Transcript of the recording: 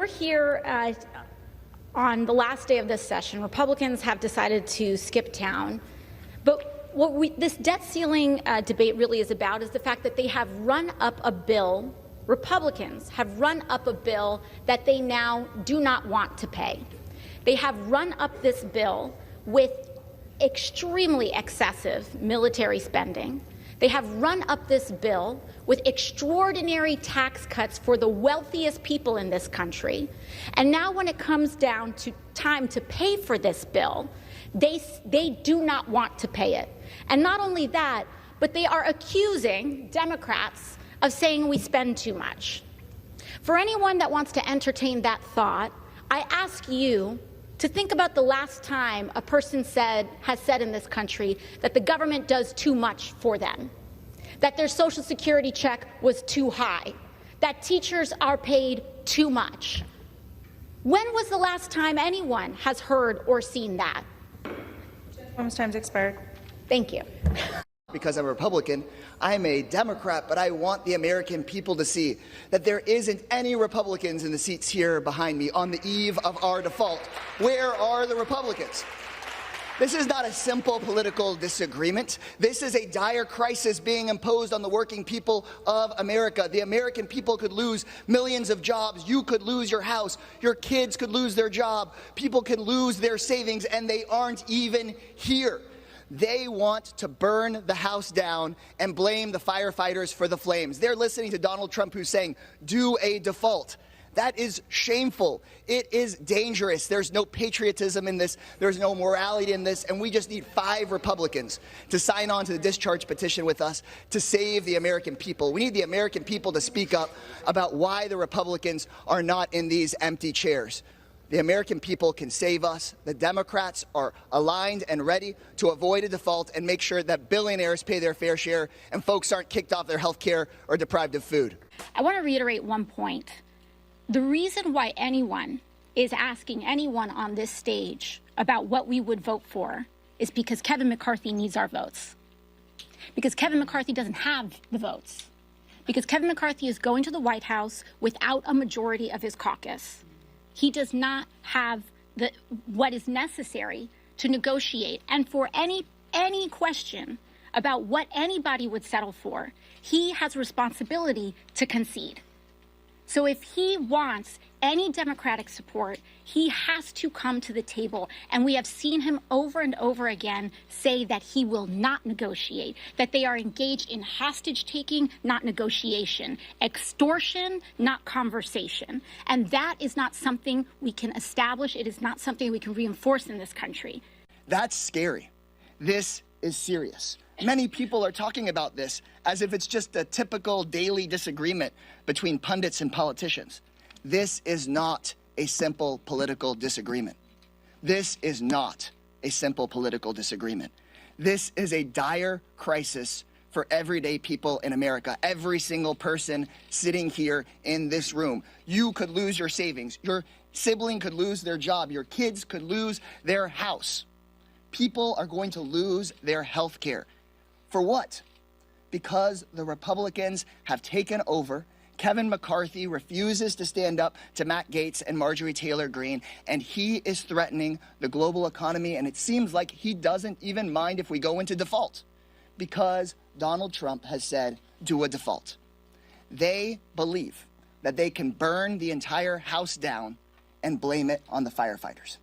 here on the last day of this session. Republicans have decided to skip town. But what this debt ceiling debate really is about is the fact that they have run up a bill, Republicans have run up a bill that they now do not want to pay. They have run up this bill with extremely excessive military spending. They have run up this bill with extraordinary tax cuts for the wealthiest people in this country. And now when it comes down to time to pay for this bill, they do not want to pay it. And not only that, but they are accusing Democrats of saying we spend too much. For anyone that wants to entertain that thought, I ask you to think about the last time a person has said in this country that the government does too much for them, that their Social Security check was too high, that teachers are paid too much. When was the last time anyone has heard or seen that? Gentleman's time's expired. Thank you. Because I'm a Republican, I'm a Democrat, but I want the American people to see that there isn't any Republicans in the seats here behind me on the eve of our default. Where are the Republicans? This is not a simple political disagreement. This is a dire crisis being imposed on the working people of America. The American people could lose millions of jobs. You could lose your house. Your kids could lose their job. People can lose their savings, and they aren't even here. They want to burn the house down and blame the firefighters for the flames. They're listening to Donald Trump, who's saying, do a default. That is shameful. It is dangerous. There's no patriotism in this. There's no morality in this. And we just need 5 Republicans to sign on to the discharge petition with us to save the American people. We need the American people to speak up about why the Republicans are not in these empty chairs. The American people can save us. The Democrats are aligned and ready to avoid a default and make sure that billionaires pay their fair share and folks aren't kicked off their health care or deprived of food. I want to reiterate one point. The reason why anyone is asking anyone on this stage about what we would vote for is because Kevin McCarthy needs our votes. Because Kevin McCarthy doesn't have the votes. Because Kevin McCarthy is going to the White House without a majority of his caucus. He does not have what is necessary to negotiate. And for any question about what anybody would settle for, he has responsibility to concede. So if he wants any Democratic support, he has to come to the table. And we have seen him over and over again say that he will not negotiate, that they are engaged in hostage taking, not negotiation, extortion, not conversation. And that is not something we can establish. It is not something we can reinforce in this country. That's scary. This is serious. Many people are talking about this as if it's just a typical daily disagreement between pundits and politicians. This is not a simple political disagreement. This is not a simple political disagreement. This is a dire crisis for everyday people in America. Every single person sitting here in this room. You could lose your savings. Your sibling could lose their job. Your kids could lose their house. People are going to lose their health care. For what? Because the Republicans have taken over. Kevin McCarthy refuses to stand up to Matt Gaetz and Marjorie Taylor Greene, and he is threatening the global economy, and it seems like he doesn't even mind if we go into default because Donald Trump has said, do a default. They believe that they can burn the entire house down and blame it on the firefighters.